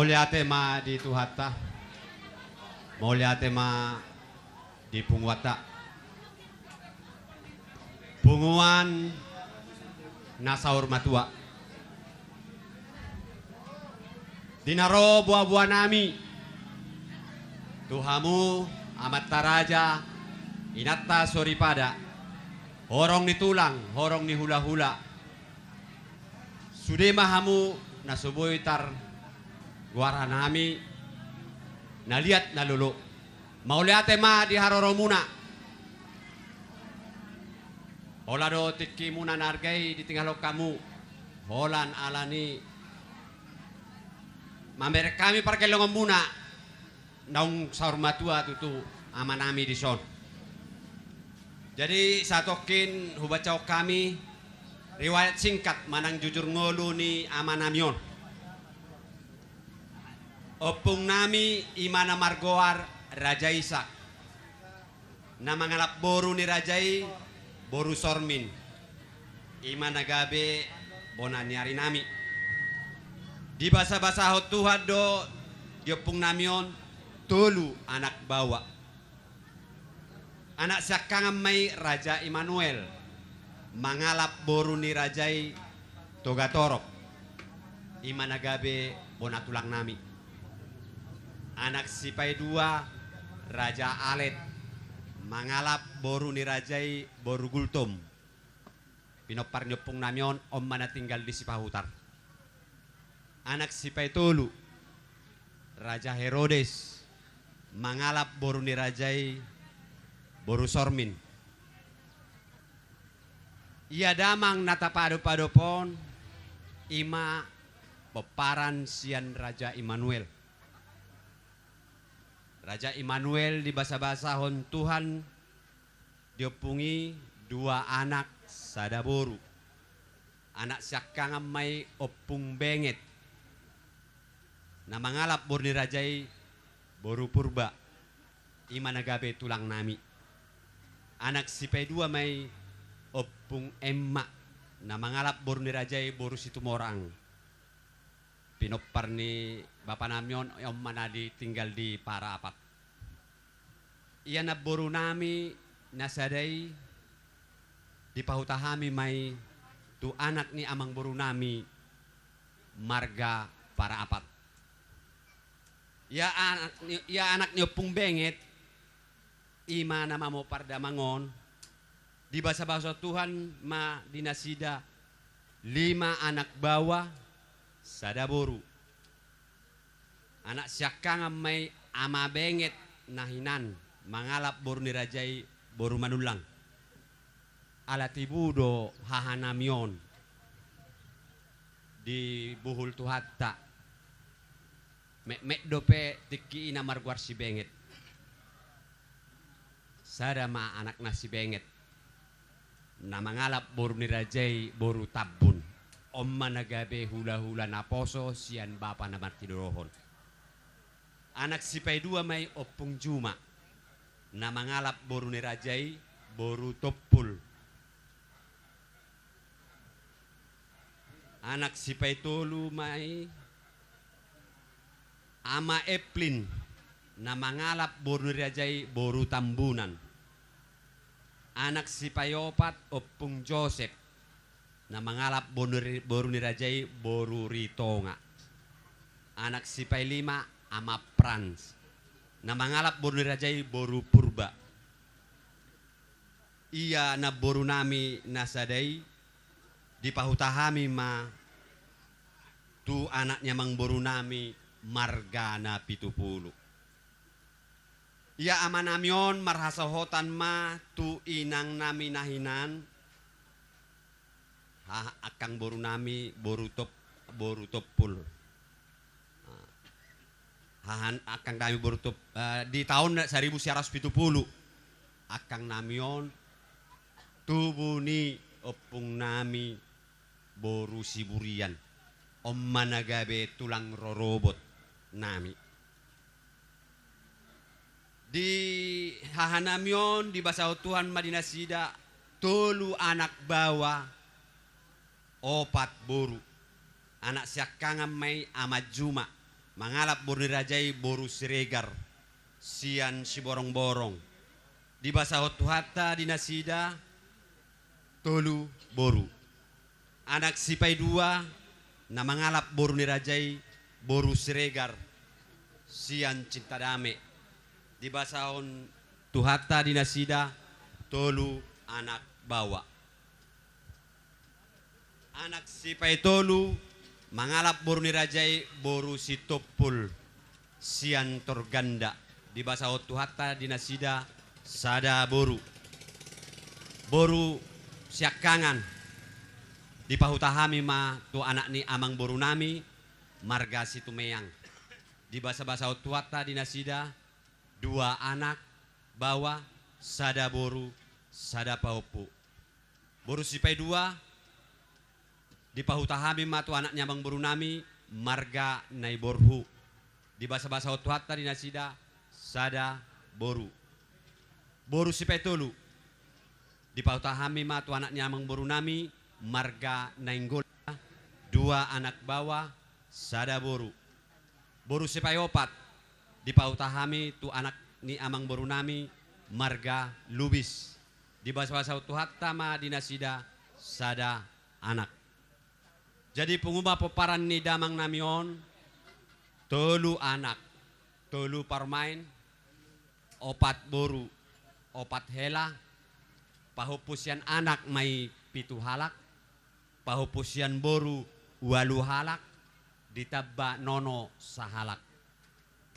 Mauliate ma di tuhata. Mauliate ma di pungwata. Punguan nasaur matua. Dinaro buah-buah nami. Tuhamu amat taraja inatta soripada. Horong ni tulang, horong ni hula-hula. Sude mahamu nasuboy tar guara nami naliat nalulu. Mauliate ma di haroro muna. Hola do tiki muna nargai di tinggal kamu. Holan alani. Mamer kami parke longon muna. Naung saur matua tutu amanami di son. Jadi satokin hubacau kami riwayat singkat manang jujur ngolu ni amanamion. Opung nami imana margoar Raja Ishak. Nama ngalap boru ni Rajai boru sormin. Imana gabe bonaniari nami. Di basa-basa hotuhad do diopung namion tolu anak bawa. Anak sakangam may Raja Immanuel. Mangalap boru ni Rajai Togatorok. Imana gabe bonatulang nami. Anak sipay dua Raja Alet. Mangalap boru ni Rajai boru gultom. Pinopar nyopong namion om mana tinggal di Sipahutar. Anak sipay tolu Raja Herodes. Mangalap boru ni Rajai boru sormin. Ia damang natapado-padopon ima peparan sian Raja Immanuel. Raja Immanuel di basa-basahon Tuhan diopungi dua anak sadaboru. Anak siakang may opung benget. Na mangalap boru ni Rajai boru purba. Ima nagabe tulang nami. Anak sipay dua may opung emma. Na mangalap boru ni Rajai boru situmorang. Pinopar ni Bapak namion yang mana ditinggal di Parapat. Ia na boru nami nasadai di pahutahami may tu anak ni amang boru nami marga Parapat. Ya anak ni opung benget ima nama mo pardamangon di basa-basa Tuhan ma dinasida 5 anak bawa sadaboru. Anak siakang may ama benget nahinan mangalap boru ni Rajai boru manulang. Alatibudo hahanamion di buhul tuhatta. Mek dope tiki ina marguar si benget. Sada ma anak nasi benget. Na mangalap boru ni Rajai boru tabun. Om managabe hula-hula naposo sian bapa na martidoron. Anak sipay dua may opung juma. Na mangalap boru ni Rajai boru topul. Anak sipay tolu may ama Eplin. Na mangalap boru ni Rajai boru tambunan. Anak sipay opat opung Joseph. Na mangalap boru ni Rajai boru ritonga. Anak sipay 5 ama Frans. Na mangalap boru ni Rajai boru purba. Iya na boru nami nasadai di pahutahami ma tu anaknya mang boru nami margana 70. Iya ama namion marhasahotan ma tu inang nami nahinan. Akang boru nami boru topul. Hahan akang nami boru top di tahun 1970. Akang namion tubuni opung nami boru siburian. Om managabe tulang rorobot nami. Di hahanamion di basa Tuhan madinasida tolu anak bawa opat boru. Anak siakang may amat juma. mangalap boru ni rajai boru siregar sian si borong-borong di basa hotuhata dinasida tolu boru anak sipai dua na mangalap boru ni rajai boru siregar sian cinta dame di basa hon tuhata dinasida tolu anak bawa anak sipai tolu mangalap boru ni rajai boru si topul sian torganda di basa hotuhata dinasida sada boru boru siakangan di pahutahami ma tu anak ni amang boru nami marga situ meyang di basa-basa hotuhata dinasida dua anak bawa sada boru sada paupu boru sipai dua di pahutahami ma tu anaknya amang boru nami marga nai borhu di basa-basa hotuhata dinasida sada boru boru sipai tolu di pautahami ma tu anaknya amang boru nami marga nainggola dua anak bawa sada boru boru sipai opat di pautahami tu anak ni amang boru nami marga lubis di basa-basa hotuhata ma dinasida sada anak jadi pengubah peparan ni damang namion tolu anak tolu parmain opat boru opat hela pahupusian anak mai pitu halak pahupusian boru walu halak ditabba nono sahalak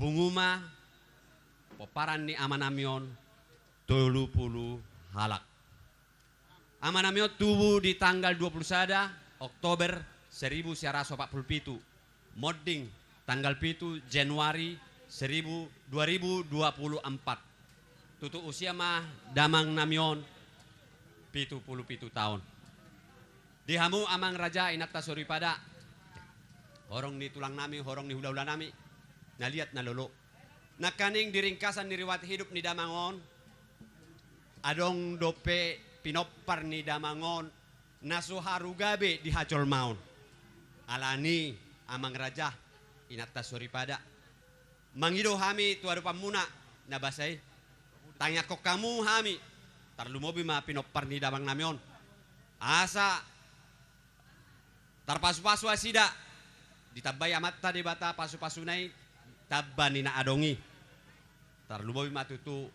punguma peparan ni amanamion 30 halak amanamion tubuh di tanggal 21 Oktober 1947 modding tanggal 7 Januari 2024 tutu usia mah damang namion 77 tahun dihamu amang raja inata suripada horong ni tulang nami horong ni hula-hula nami naliat na lolo nakaning diringkasan ni riwayat hidup ni damangon adong dope pinopar ni damangon nasuharu gabe di hacol maun alani amang raja inata suripada mangido hami tuaru pamuna nabasay tanya kok kamu hami tarlumobi ma pinopar ni damang namion asa tarpasu-pasu asida ditabay amatta di bata pasu-pasunay tabba ni na adongi tarlumobi matutu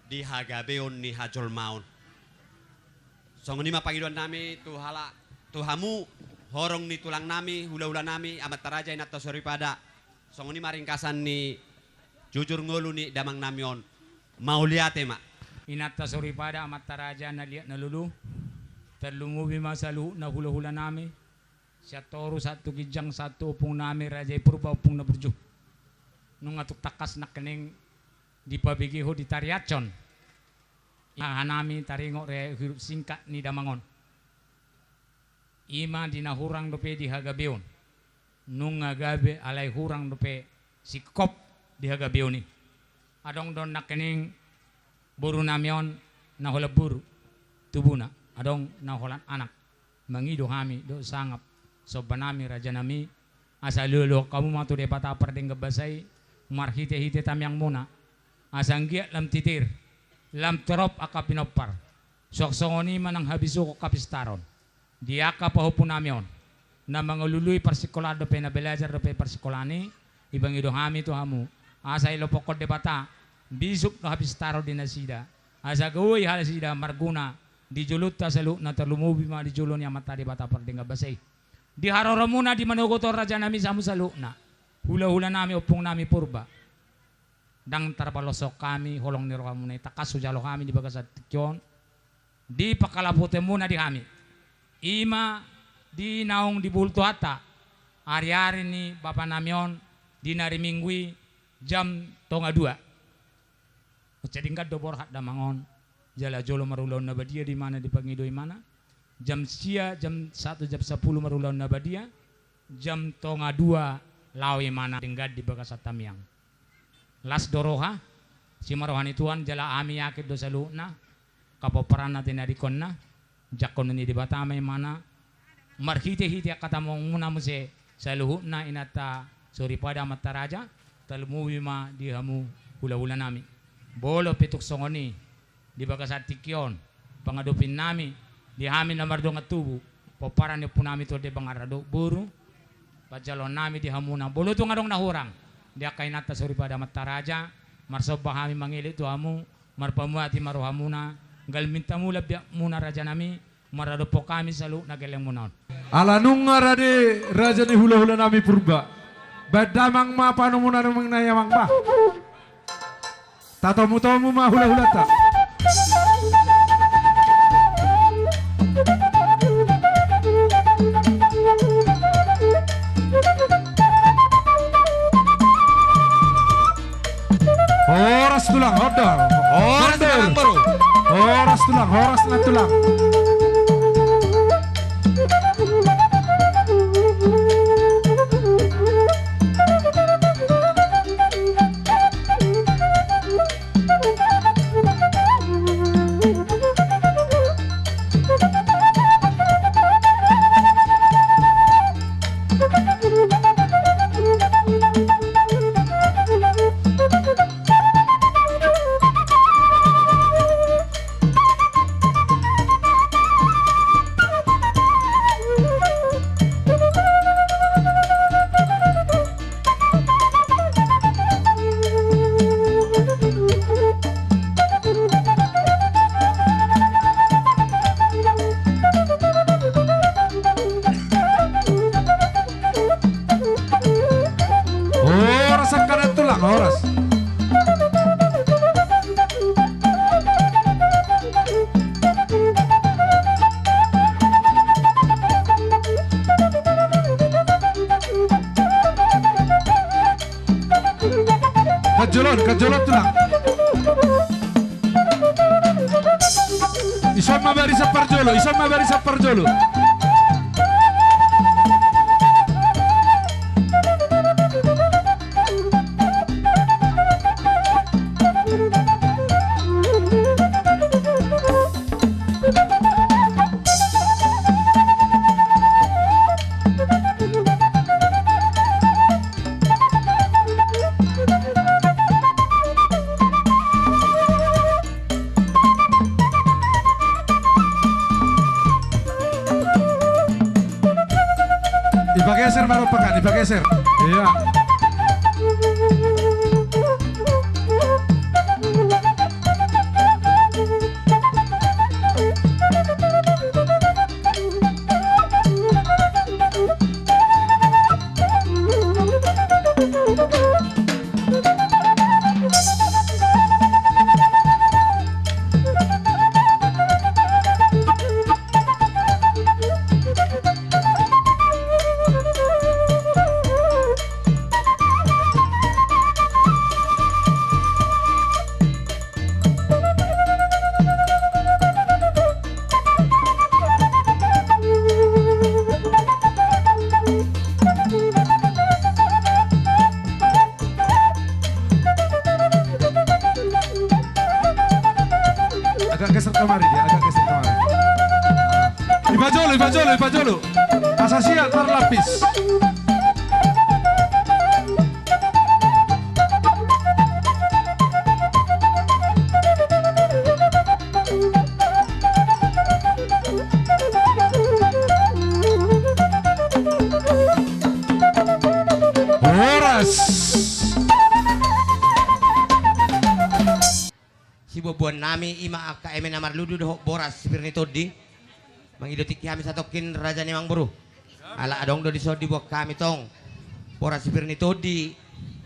di hagabeon ni hajol maun songoni mapangiduan nami tuhala tuhamu horong ni tulang nami hula-hula nami amat taraja inat pada songoni maringkasan ni jujur ngolu ni damang namion mau liate mak inata suri pada amat taraja na liat na lulu terlumubi masalu na hula-hula nami siya toro satu kijang satu upung nami raja purba upung na berjuh nung atuk takas na kening di pabigiho di tariacon hanami taringo re hirup singkat ni damangon ima dinahurang dope di hagabeon nung agabe alay hurang dope sikop di hagabeon ni adong don nakening buru namion na hola buru tubuna adong na holan anak mangido hami do sangap so banami raja nami asa lolo kamu matu de pata perdeng gebasai marhite hite tamyang muna asanggia lam titir lam terop akapinopar sok songoni manang habiso ko kapistaron dia ka pahupun namion na mangulului persikolado pe na belajar do pe persikolani ibang ido hami to hamu asa ilo pokot de bata bisuk ka habistaro dinasida asa gawi halasida marguna di julut ta salu na terlumubi ma di julon ya mata di bata perdeng basay di haroro muna di manugotor raja nami samu salu na hula-hula nami upung nami purba dang tarbalosok kami holong niro kami na takas sujalo kami di bagasat tikyon di pakalapute muna di kami ima di naong di bulto hata ari-ari ni bapa namion di nari mingwi jam tonga 2 jadi enggak dobor hak damangon jala jolo marulon na badia di mana di pangido mana jam sia jam 1 jam 10 marulon na badia jam tonga 2 lawi mana tinggal di bagasat tamiang las doroha si marohani tuan jala ami yakit do saluna kapoparan natin narikon na jakon ni di batamay mana marhite hite kata mong muna mo se saluhu na inata Suri pada mataraja talumuwi ma di hamu hula-hula nami. Bolo pituk songoni di bagasatikyon pangadupin nami di hamin na mardong at tubo. Paparan ni punami to de bangarado buru. Pajalon nami di hamuna. Bolo to ngadong nahurang. Di akay nata suri pada mataraja. Marsob bahami mangili to hamu. Marpamuati maruhamuna. Galminta mula biak muna raja nami. Marado po kami salu nageleng munaon. Alanung ngarade raja ni hula-hula nami purba. Badamang ma panumuna namang nayamang ba. Tatomu-tomu ma hula-hula ta. Horas tulang, hodor. Horas tulang baru. Horas tulang, horas na tulang. Horas. Kajolon tulang. Ison mabari sa parjolo. Ipageser baru pekan, ipageser. Iya. Agak geser kemari dia, agak geser kemari. Ipajolo. Asasia terlapis. Horas. Si bobuan nami ima aka eme namar ludu doh boras sipirni todi. Mangidotik kami satokin raja ni mang buru. Ala adong do disodi buat kami tong. Boras sipirni todi.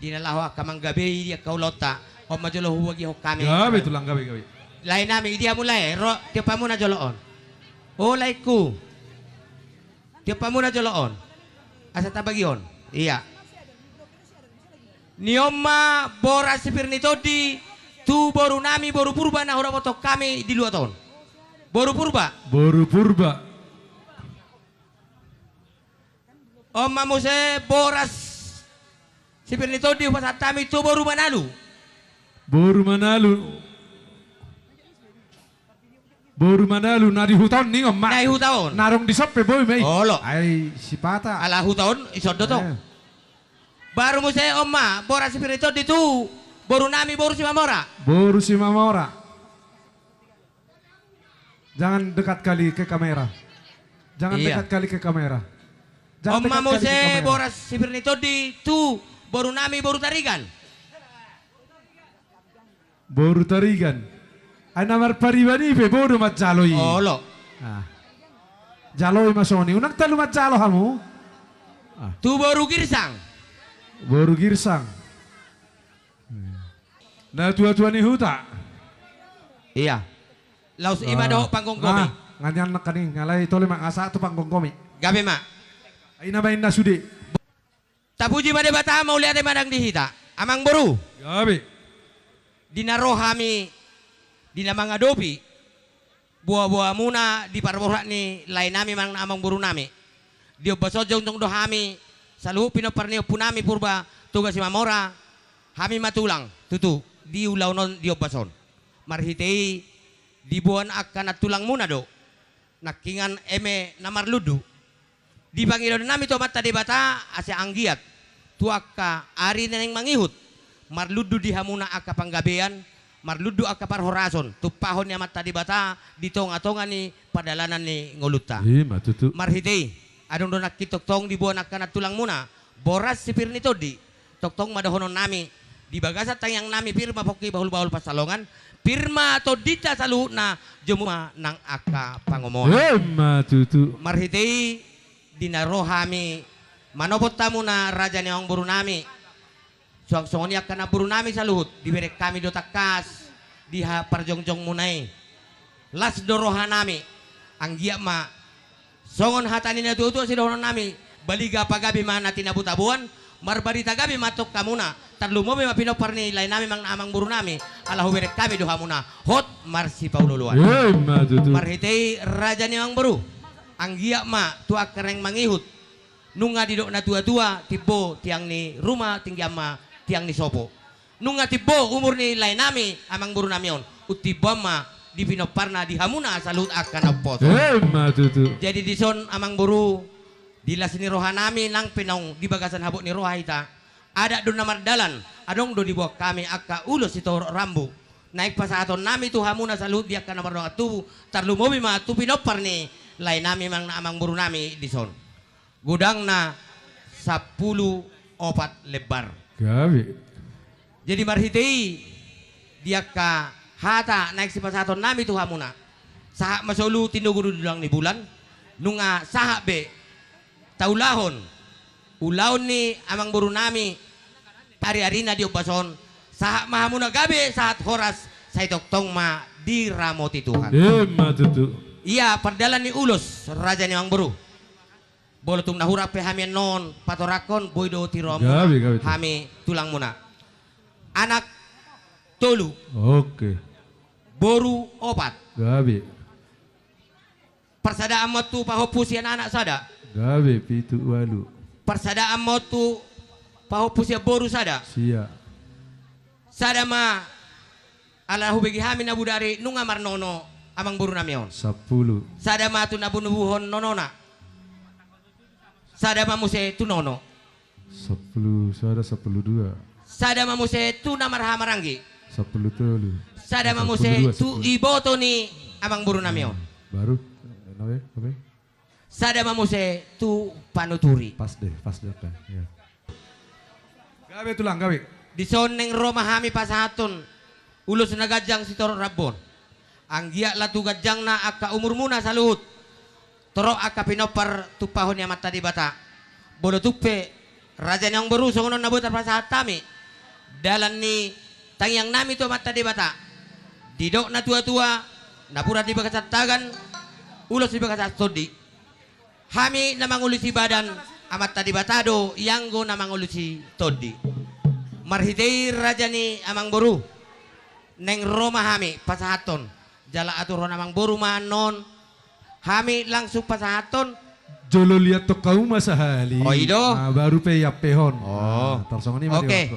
Dinalawa ka manggabei dia kaulota. O majolo huwagi ho kami. Gabe tulang gabe. Lain nami dia mulai ro tiap muna joloon. O laiku. Tiap muna joloon. Asa tabagion. Iya. Nioma boras sipirni todi. Tu boru nami boru purba na hura botok kami di 2 tahun. Boru purba. Om mamuse boras sipir nito di pasat kami tu boru manalu. Boru manalu nari hutan ning om. Nai hutaon. Narong di sope boy mai. Olo. Ai sipata. Ala hutaon isod to. Baru mo saya Oma, Bora Spirito dito. Boru nami boru si Mamora. Boru si Mamora. Jangan dekat kali ke kamera. Jangan Iya. dekat kali ke kamera. Jangan Oma dekat mo kali ke saya kamera. Bora Spirito dito. Boru nami boru tarigan. Boru tarigan. Ay namar paribani pe boru mat jaloi. Olo. Ah. Jaloi masoni. Unang talo mat jalo hamu. Tu boru girsang. Boru girsang. Na tua-tua ni huta. Iya. Laos ima do pangkong komi. Nganyan nak kani ngalai tole mak asa tu pangkong komi. Gabi ma. Ay na bain na sudi. Tapuji pada bata mau lihat madang dihita. Amang boru. Gabi. Dinarohami dina mga dopi. Buah-buah muna di parborak ni lain nami mang amang boru nami. Dio basojong tong dohami. Saluhu pinoparnio punami purba tugas si Mamora. Hami matulang tutu di ulaw non dio bason. Marhitei di buwan akan tulang muna do. Nakingan eme namarludu. Di bangilon nami to mata di bata asa anggiat. Tuaka ari neneng mangihut. Marludu di hamuna aka panggabean. Marludu aka parhorason. Tupahon ya mata di bata ditong-atongan ni padalanan ni ngoluta. Matutu. Marhitei adong do nakitoktong di buwan akan tulang muna. Boras si Pirni todi. Toktong madahonon nami. Di bagasa tayang nami pirma poki bahul-bahul pasalongan. Pirma atau dita saluhut na jumuma ng aka pangumon. Matutu. Marhitei dinarohami manopot tamu na raja ni ang buru nami. Suang-suang niya ka na buru nami sa luhut. Diberek kami do takas. Diha parjongjong munay. Las doroha nami. Ang giya ma. Songon hatani na tuto si dohonon nami. Baliga pagabi man na tinabutabuan. Marbarita gabi matok kamuna. Tarlumo may mapinopar ni lain nami mang amang buru nami. Alahu berek kami doha muna. Hot marsi paululuan. Matutu. Marhitei raja ni ang buru. Ang giya ma tuak kereng mangihut. Nunga didok na tua-tua tibo tiang ni rumah tinggi ama tiang ni sopo. Nunga tibo umur ni lain nami amang buru nami on. Utibo ma di pinoparna di hamuna salut akan apos. Matutu. Jadi di son amang buru dilas ni roha nami nang pinong di bagasan habuk ni roha ita. Ada do namar dalan adong do dibawa kami aka ulos ito rambu. Naik pasaton nami tu hamuna salut dia kana marong atu tarlumobi ma tu pinopar ni lain nami mang amang buru nami di son. Gudang na 10 lebar. Gabi. Jadi marhitei dia ka hata naik si pasaton nami tu hamuna. Saha masolu tinuguru dulang ni bulan. Nunga saha be taulahon. Ulaon ni amang buru nami hari-hari na diop bason. Saha mahamuna gabi saat horas sa itoktong ma diramoti Tuhan. Matutu. Iya perdalan ni ulos raja ni amang buru. Bolotung nahura pe hami non patorakon boydo tirom Gabi. hami tulang muna. Anak tolu Oke. boru 4. Gabi. Persadaan mo tu pahopusian anak sada. Gabi pitu walu. Persadaan mo tu pahopusia boru sada. Sia. Sada ma ala hubegi hami na budari nunga marnono amang boru namion. 10. Sada ma tu nabunubuhon nonona. Sada ma muse tu nono. 10 sada 10 Sada ma muse tu namarhamaranggi. 2. 10 telu. Sada ma 10 muse dua, tu 10. iboto ni amang boru namion. Baru. Oke. Sada ma muse tu panuturi. Pas deh kan. Ya. Gabi tulang gabi. Di son neng Roma hami pasaton. Ulus nagajang si Toro Rabon. Ang giya latu gajang na aka umur muna sa luhut. Toro aka pinopar tupahon niya mata di bata. Bolo tupe. Raja niyang baru songonon nabutar pasahat tami. Dalan ni tangyang nami to mata di bata. Didok na tua-tua. Napurat di bakasat tagan. Ulos di bakasat todi. Hami na mangulusi badan. Amat tadi batado. Yanggo na mangulusi todi. Marhitei raja ni amang boru. Neng Roma hami pasahaton. Jala aturon amang boru manon. Hami langsung pasahaton. Jolo lihat to kau masahali. Oh, ido. Baru pe ya pehon. Oh. Tarsong ini Oke.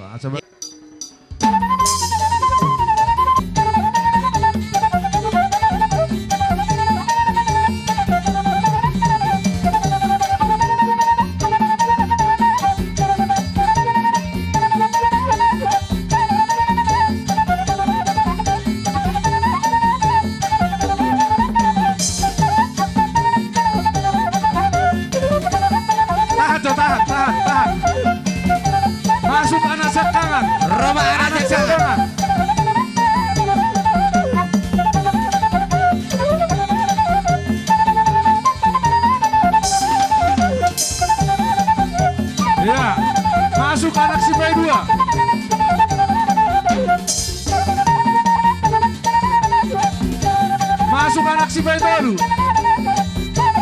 masuk anak si Baitolu.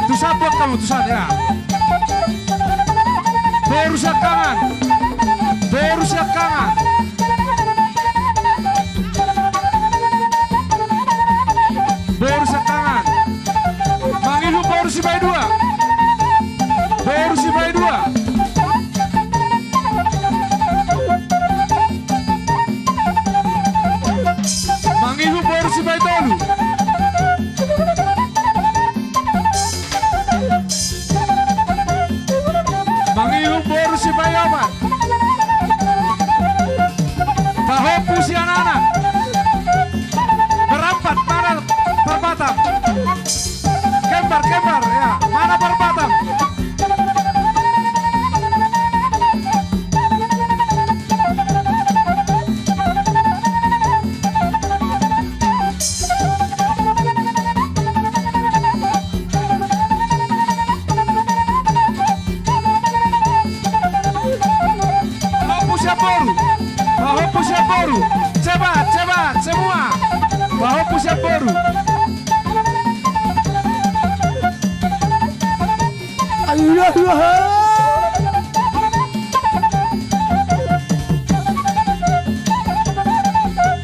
Tu sabot kamu tu ya. Baru siakangan. Baru siakangan. Baru siakangan. Mangilu baru si Bayi dua. Baru si Bayi dua. Mangilu baru si Baitolu. Mangihum baru si Bayaman. Bahopu si anak-anak. Berampat mana perbatam. Kembar ya. Mana perbatam. Bahopu siap baru. Cepat semua. Bahopu siap baru.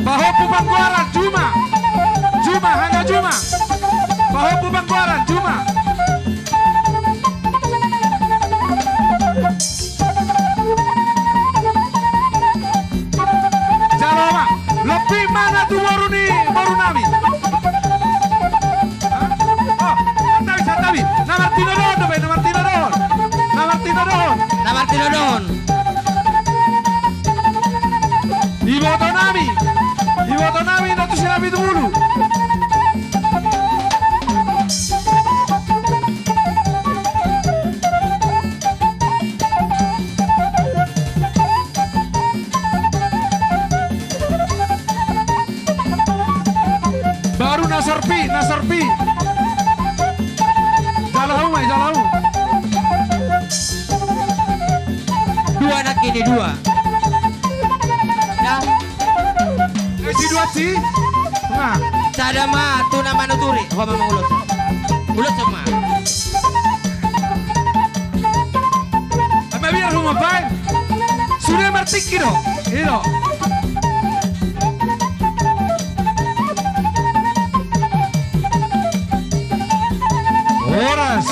Bahopu Bangkuaran Juma. Hanya Juma. Bahopu Bangkuaran Juma. Lebih mana tuh baru nami? Oh, Santawi. Namartino dohon. Iboto nami natu sinabi dulu. Baru Nasarpi. Jalahu. Dua anak ini dua. Ya, Si dua si. Nah, sada ma tu nama nuturi. Hoa mama ulos. Ulos sama. ama biar rumah baik. Sudah martiki do. Iro. Horas.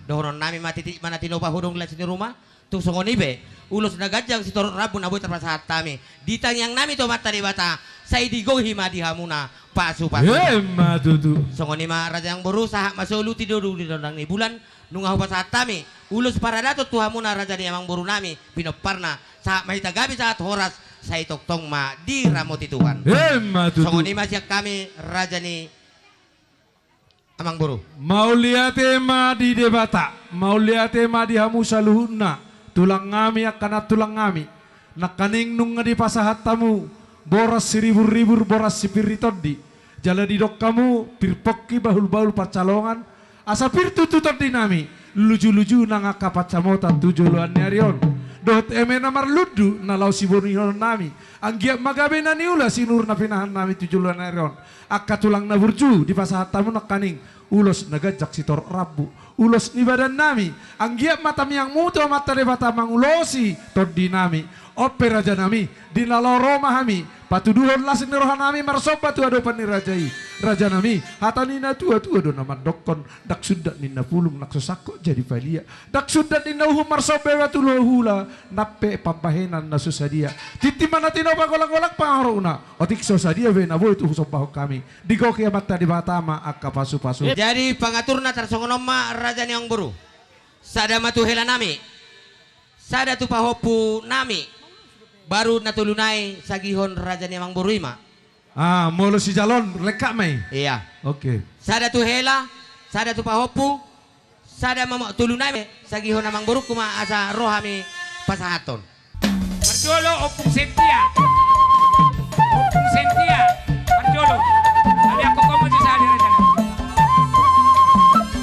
Dohonon nami mati mana tino pahudong la sini rumah. Tung songoni be. Ulos na gajang si torot rabun aboy terpasahat tami. Ditang yang nami to mata di bata. Say digohi madi hamuna pasu. Ma tutu. Songoni ma raja yang berusaha masulu tidur di dondang ni bulan. Nungahu pasahat tami. Ulos para dato tu hamuna raja ni amang boru nami. Pinoparna. Saat mahita gabi saat horas. Say toktong ma di ramoti Tuhan. Ma tutu. Songoni ma siyak kami raja ni amang boru. Mau lihat ma di debata. Mau lihat ma di hamu saluhuna. Tulang ngami akan tulang ngami. Nakaning nung di pasahat tamu. Boras seribu-ribu boras sipiritodi. Jala di dok kamu pirpokki bahul-bahul pacalongan. Asa pirtututot di nami. Luju-luju nang akapacamota tujuluan nyarion. Dot emena marludu nalau si bonihon nami. Anggiak magabe na niula sinur na pinahan nami tujuluan nyarion. Akka tulang na burju di pasahat tamu nakaning. Ulos nagajak si tor rabu. Ulos ni badan nami. Anggiak matam yang muto mata debata mangulosi tor di nami. Ope raja nami di laloro mahami patuduhon lasing nerohan nami marsoba tu adopan ni rajai raja nami hatanina tua do naman dokon dak sudat nina pulung naksosako jadi valia dak sudat nina uhum marsobe watu lohula nape pampahenan na susadia titi mana tino pagolak-golak pangaruna otik sosadia ve na boy tu sopaho kami digo kiamat tadi batama akka pasu-pasu. Jadi pangaturna tarsongonoma raja ni ang buru sadama tu hela nami sada tu pahopu nami baru natulunai sagihon raja ni amang buruima. Molo si jalon lekak mai. Iya. Oke. Sada tu hela, sada tu pahopu, sada mama tulunai sagihon amang buru kuma asa rohami pasahaton. Marjolo opung sentia. Marjolo. Ali ako ko mo sa ali raja.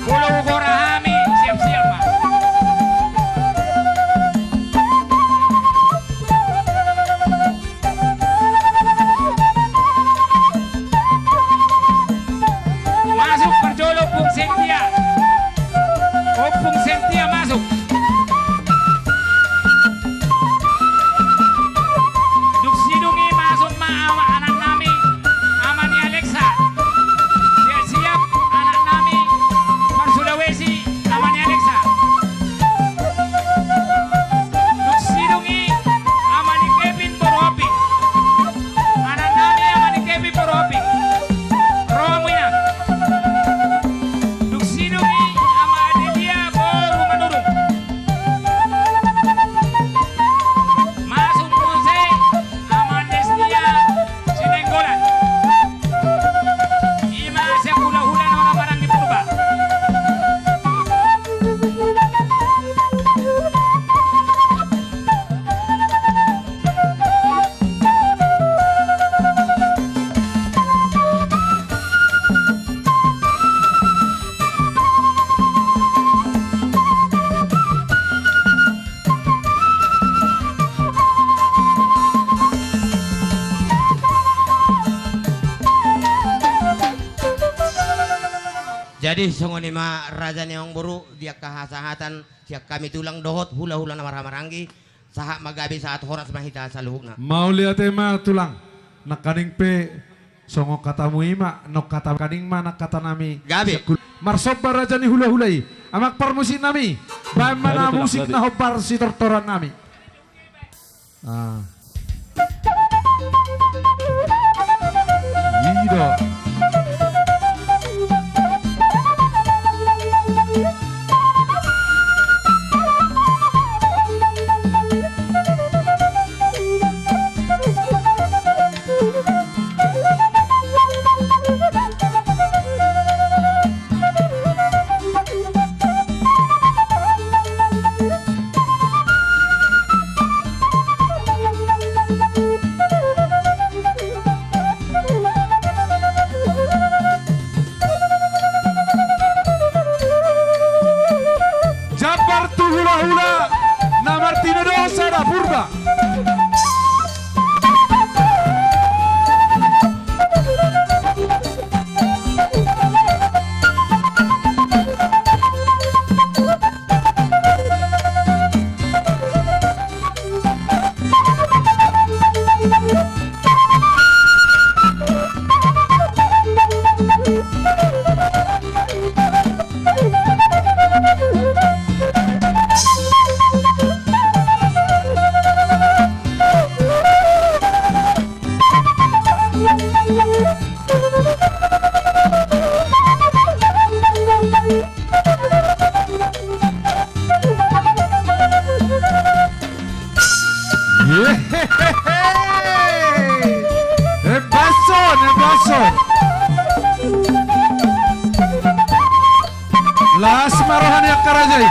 Kulo gorahami siap-siap ma. Jadi songonima raja neong boru dia kahasahatan siak kami tulang dohot hula-hula na maranggi saha magabi saat horas mahita saluhna. Mau lihat ma tulang nakaning pe songo katamu ima nok kata kaning ma nak kata nami Gabi. marsob baraja ni hula-hulai amak parmusik nami bae mana musik na hobar si tortoran nami. Ida. Jabar tu hula-hula na Martino Dosa da Purba. Eblason. Las marohan yang karajai.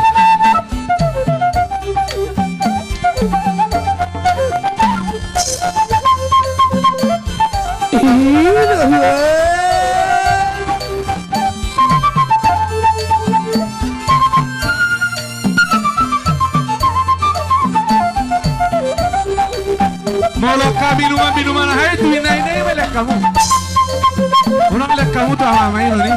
Molo kami minuman hai tu ini melek kamu. Ulang lek kamu tuh apa main nih?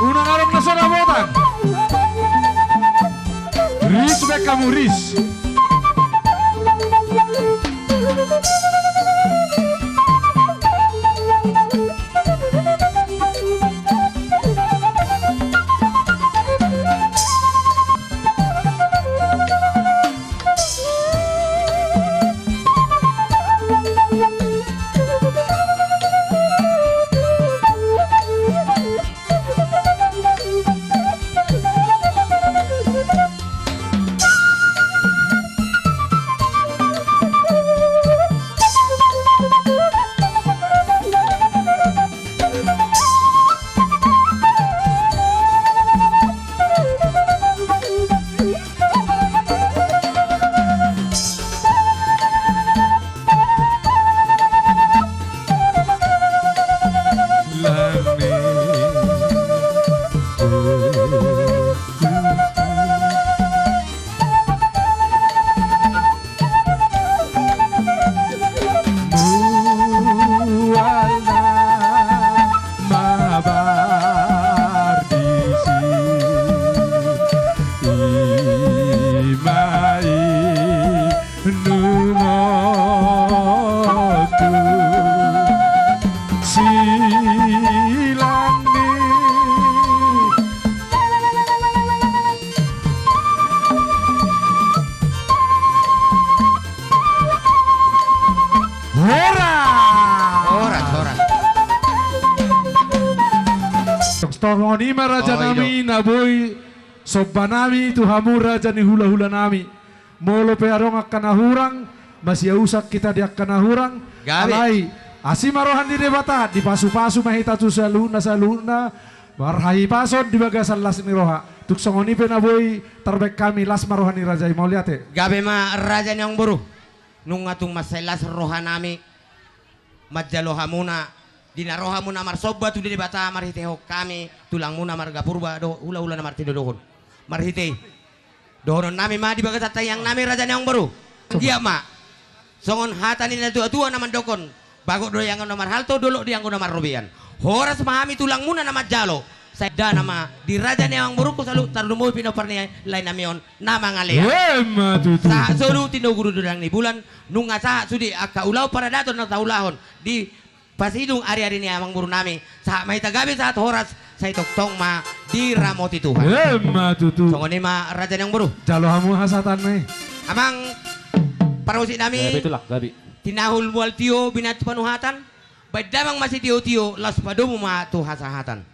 Una ngarom na sa nabotan. Respect kamu, Riz. songonima raja Oh, nami naboy sobba nami tuhamu raja ni hula-hula nami. Molo pe arong akan ahurang masih usak kita di akan ahurang. Gabi. Alai asimarohan di debata di pasu-pasu mahita tu saluna marhahi pasod di bagasan las ni roha. Tuk songoni pe naboy terbek kami las marohan ni raja mau lihat Gabi ma raja niyang buru. Nung atung masailas rohanami madjaloha muna dinaroha muna marsoba tu di bata marhiteho kami tulang muna marga purba do ula-ula na martido dohon marhite dohon nami ma di bagat tayang nami raja niyang buru dia ma songon hatani na tua naman dokon bago do yang nomor halto dulu di yang nomor robian horas mahami tulang muna na madjalo saya nama di raja niyang buru ko salu tardumo pinopar niya lain namion nama ngalia Wema tutu. sa solo tinuguro doon ni bulan nung nga sa sudi aka ulaw para daton ng taulahon di pasidong ari-ari ni amang buru nami sa may tagabi sa at horas sa itoktong ma di ramoti Tuhan. Wema tutu. So ni ma raja ng buru. Jalo hamu hasatan may. Amang parusi nami Gabi. tinahul mual tiyo binat panuhatan. Ba't damang masih tiyo-tiyo las padumo ma tu hasahatan.